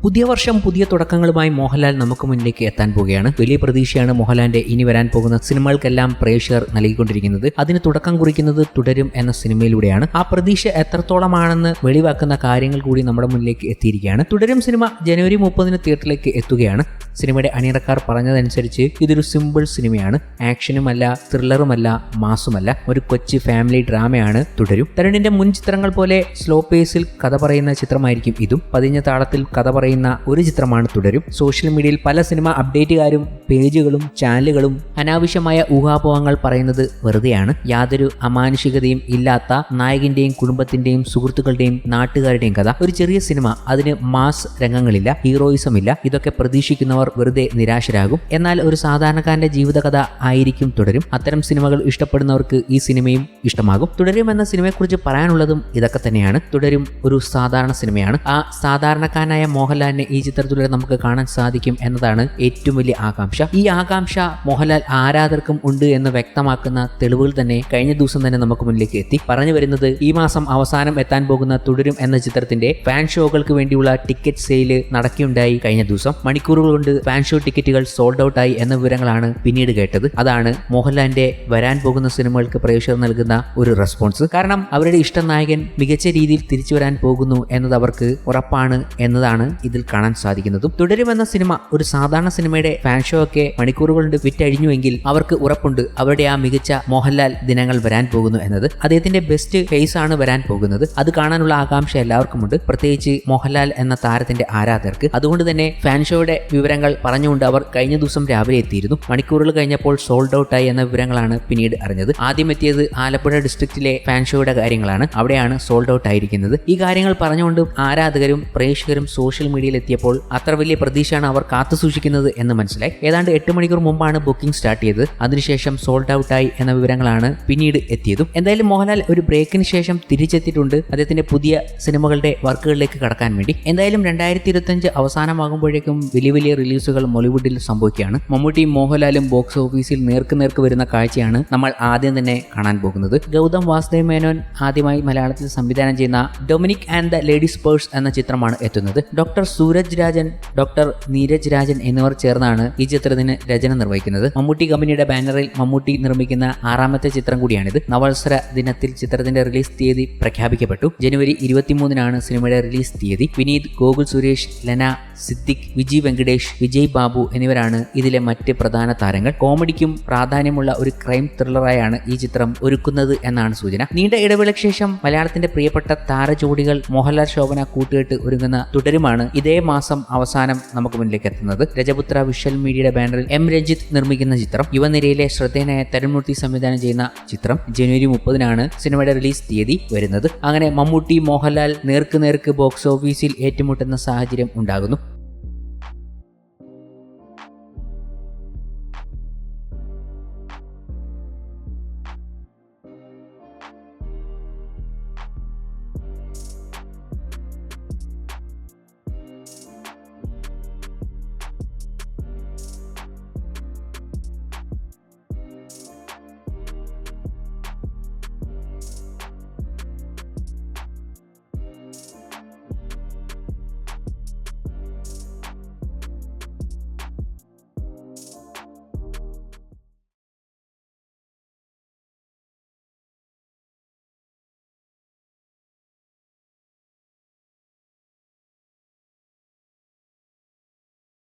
പുതിയ വർഷം പുതിയ തുടക്കങ്ങളുമായി മോഹൻലാൽ നമുക്ക് മുന്നിലേക്ക് എത്താൻ പോവുകയാണ്. വലിയ പ്രതീക്ഷയാണ് മോഹൻലാലിന്റെ ഇനി വരാൻ പോകുന്ന സിനിമകൾക്കെല്ലാം പ്രേക്ഷകർ നൽകിക്കൊണ്ടിരിക്കുന്നത്. അതിന് തുടക്കം കുറിക്കുന്നത് തുടരും എന്ന സിനിമയിലൂടെയാണ്. ആ പ്രതീക്ഷ എത്രത്തോളമാണെന്ന് വെളിവാക്കുന്ന കാര്യങ്ങൾ കൂടി നമ്മുടെ മുന്നിലേക്ക് എത്തിയിരിക്കുകയാണ്. തുടരും സിനിമ ജനുവരി 30 തിയേറ്ററിലേക്ക് എത്തുകയാണ്. സിനിമയുടെ അണിയറക്കാർ പറഞ്ഞതനുസരിച്ച് ഇതൊരു സിമ്പിൾ സിനിമയാണ്. ആക്ഷനുമല്ല, ത്രില്ലറുമല്ല, മാസുമല്ല. ഒരു കൊച്ചു ഫാമിലി ഡ്രാമയാണ് തുടരും. തരുണിന്റെ മുൻ ചിത്രങ്ങൾ പോലെ സ്ലോ പേസിൽ കഥ പറയുന്ന ചിത്രമായിരിക്കും ഇതും. പതിഞ്ഞ താളത്തിൽ കഥ പറയുന്ന ഒരു ചിത്രമാണ് തുടരും. സോഷ്യൽ മീഡിയയിൽ പല സിനിമ അപ്ഡേറ്റുകാരും പേജുകളും ചാനലുകളും അനാവശ്യമായ ഊഹാപോഹങ്ങൾ പറയുന്നത് വെറുതെയാണ്. യാതൊരു അമാനുഷികതയും ഇല്ലാത്ത നായകന്റെയും കുടുംബത്തിന്റെയും സുഹൃത്തുക്കളുടെയും നാട്ടുകാരുടെയും കഥ. ഒരു ചെറിയ സിനിമ, അതിന് മാസ് രംഗങ്ങളില്ല, ഹീറോയിസം ഇല്ല. ഇതൊക്കെ പ്രതീക്ഷിക്കുന്നവർ വെറുതെ നിരാശരാകും. എന്നാൽ ഒരു സാധാരണക്കാരന്റെ ജീവിതകഥ ആയിരിക്കും തുടരും. അത്തരം സിനിമകൾ ഇഷ്ടപ്പെടുന്നവർക്ക് ഈ സിനിമയും ഇഷ്ടമാകും. തുടരും എന്ന സിനിമയെക്കുറിച്ച് പറയാനുള്ളതും ഇതൊക്കെ തന്നെയാണ്. തുടരും ഒരു സാധാരണ സിനിമയാണ്. ആ സാധാരണക്കാരനായ മോഹൻലാലിനെ ഈ ചിത്രത്തിലൂടെ നമുക്ക് കാണാൻ സാധിക്കും എന്നതാണ് ഏറ്റവും വലിയ ആകാംക്ഷ. ഈ ആകാംക്ഷ മോഹൻലാൽ ആരാധകർക്കും ഉണ്ട് എന്ന് വ്യക്തമാക്കുന്ന തെളിവുകൾ തന്നെ കഴിഞ്ഞ ദിവസം തന്നെ നമുക്ക് മുന്നിലേക്ക് എത്തി. പറഞ്ഞു വരുന്നത്, ഈ മാസം അവസാനം എത്താൻ പോകുന്ന തുടരും എന്ന ചിത്രത്തിന്റെ ഫാൻ ഷോകൾക്ക് വേണ്ടിയുള്ള ടിക്കറ്റ് സെയില് നടക്കുകയുണ്ടായി. കഴിഞ്ഞ ദിവസം മണിക്കൂറുകൾ കൊണ്ട് ഫാൻ ഷോ ടിക്കറ്റുകൾ സോൾഡ് ഔട്ട് ആയി എന്ന വിവരങ്ങളാണ് പിന്നീട് കേട്ടത്. അതാണ് മോഹൻലാലിന്റെ വരാൻ പോകുന്ന സിനിമകൾക്ക് പ്രേക്ഷകർ നൽകുന്ന ഒരു റെസ്പോൺസ്. കാരണം അവരുടെ ഇഷ്ട നായകൻ മികച്ച രീതിയിൽ തിരിച്ചു വരാൻ പോകുന്നു എന്നത് അവർക്ക് ഉറപ്പാണ് എന്നതാണ് ഇതിൽ കാണാൻ സാധിക്കുന്നതും. തുടരുമെന്ന സിനിമ ഒരു സാധാരണ സിനിമയുടെ ഫാൻ ഷോ ഒക്കെ മണിക്കൂറുകൾ കൊണ്ട് വിറ്റഴിഞ്ഞുവെങ്കിൽ അവർക്ക് ഉറപ്പുണ്ട് അവരുടെ ആ മികച്ച മോഹൻലാൽ ദിനങ്ങൾ വരാൻ പോകുന്നു എന്നത്. അദ്ദേഹത്തിന്റെ ബെസ്റ്റ് ഫേസ് ആണ് വരാൻ പോകുന്നത്. അത് കാണാനുള്ള ആകാംക്ഷ എല്ലാവർക്കുമുണ്ട്, പ്രത്യേകിച്ച് മോഹൻലാൽ എന്ന താരത്തിന്റെ ആരാധകർക്ക്. അതുകൊണ്ട് തന്നെ ഫാൻ ഷോയുടെ വിവരങ്ങൾ പറഞ്ഞുകൊണ്ട് അവർ കഴിഞ്ഞ ദിവസം രാവിലെ എത്തിയിരുന്നു. മണിക്കൂറുകൾ കഴിഞ്ഞപ്പോൾ സോൾഡ് ഔട്ട് ആയി എന്ന വിവരങ്ങളാണ് പിന്നീട് അറിഞ്ഞത്. ആദ്യം എത്തിയത് ആലപ്പുഴ ഡിസ്ട്രിക്റ്റിലെ ഫാൻ ഷോയുടെ കാര്യങ്ങളാണ്. അവിടെയാണ് സോൾഡ് ഔട്ട് ആയിരിക്കുന്നത്. ഈ കാര്യങ്ങൾ പറഞ്ഞുകൊണ്ട് ആരാധകരും പ്രേക്ഷകരും സോഷ്യൽ മീഡിയയിൽ എത്തിയപ്പോൾ അത്ര വലിയ പ്രതീക്ഷയാണ് അവർ കാത്തു സൂക്ഷിക്കുന്നത് എന്ന് മനസ്സിലായി. ഏതാണ്ട് 8 മണിക്കൂർ മുമ്പാണ് ബുക്കിംഗ് സ്റ്റാർട്ട് ചെയ്തത്. അതിനുശേഷം സോൾഡ് ഔട്ട് ആയി എന്ന വിവരങ്ങളാണ് പിന്നീട് എത്തിയതും. എന്തായാലും മോഹൻലാൽ ഒരു ബ്രേക്കിന് ശേഷം തിരിച്ചെത്തിയിട്ടുണ്ട് അദ്ദേഹത്തിന്റെ പുതിയ സിനിമകളുടെ വർക്കുകളിലേക്ക് കടക്കാൻ വേണ്ടി. എന്തായാലും 2025 അവസാനമാകുമ്പോഴേക്കും വലിയ വലിയ റിലീസുകൾ മോളിവുഡിൽ സംഭവിക്കുകയാണ്. മമ്മൂട്ടിയും മോഹൻലാലും ബോക്സ് ഓഫീസിൽ നേർക്ക് വരുന്ന കാഴ്ചയാണ് നമ്മൾ ആദ്യം തന്നെ കാണാൻ പോകുന്നത്. ഗൗതം വാസുദേവ് മേനോൻ ആദ്യമായി മലയാളത്തിൽ സംവിധാനം ചെയ്യുന്ന Dominic and the ladies purse എന്ന ചിത്രമാണ് എത്തുന്നത്. ഡോക്ടർ സൂരജ് രാജൻ, ഡോക്ടർ നീരജ് രാജൻ എന്നിവർ ചേർന്നാണ് ഈ ചിത്രത്തിന് രചന നിർവഹിക്കുന്നത്. മമ്മൂട്ടി കമ്പനിയുടെ ബാനറിൽ മമ്മൂട്ടി നിർമ്മിക്കുന്ന 6ാമത്തെ ചിത്രം കൂടിയാണിത്. നവവത്സര ദിനത്തിൽ ചിത്രത്തിന്റെ റിലീസ് തീയതി പ്രഖ്യാപിക്കപ്പെട്ടു. ജനുവരി 23 സിനിമയുടെ റിലീസ് തീയതി. വിനീത്, ഗോകുൽ സുരേഷ്, ലെന, സിദ്ദിഖ്, വിജയ് വെങ്കടേഷ്, വിജയ് ബാബു എന്നിവരാണ് ഇതിലെ മറ്റ് പ്രധാന താരങ്ങൾ. കോമഡിക്കും പ്രാധാന്യമുള്ള ഒരു ക്രൈം ത്രില്ലറായാണ് ഈ ചിത്രം ഒരുക്കുന്നത് എന്നാണ് സൂചന. നീണ്ട ഇടവേളയ്ക്ക് ശേഷം മലയാളത്തിന്റെ പ്രിയപ്പെട്ട താരജോഡികൾ മോഹൻലാൽ ശോഭന കൂട്ടുകെട്ട് ഒരുങ്ങുന്ന തുടരുമാണ് ഇതേ മാസം അവസാനം നമുക്ക് മുന്നിലേക്ക് എത്തുന്നത്. രജപുത്ര വിഷ്വൽ മീഡിയയുടെ ബാനറിൽ എം രഞ്ജിത്ത് നിർമ്മിക്കുന്ന ചിത്രം. യുവനിരയിലെ ശ്രദ്ധേയനായ തരുൺമൂർത്തി സംവിധാനം ചെയ്യുന്ന ചിത്രം. ജനുവരി 30 സിനിമയുടെ റിലീസ് തീയതി വരുന്നത്. അങ്ങനെ മമ്മൂട്ടി മോഹൻലാൽ നേർക്ക് ബോക്സ് ഓഫീസിൽ ഏറ്റുമുട്ടുന്ന സാഹചര്യം ഉണ്ടാകുന്നു.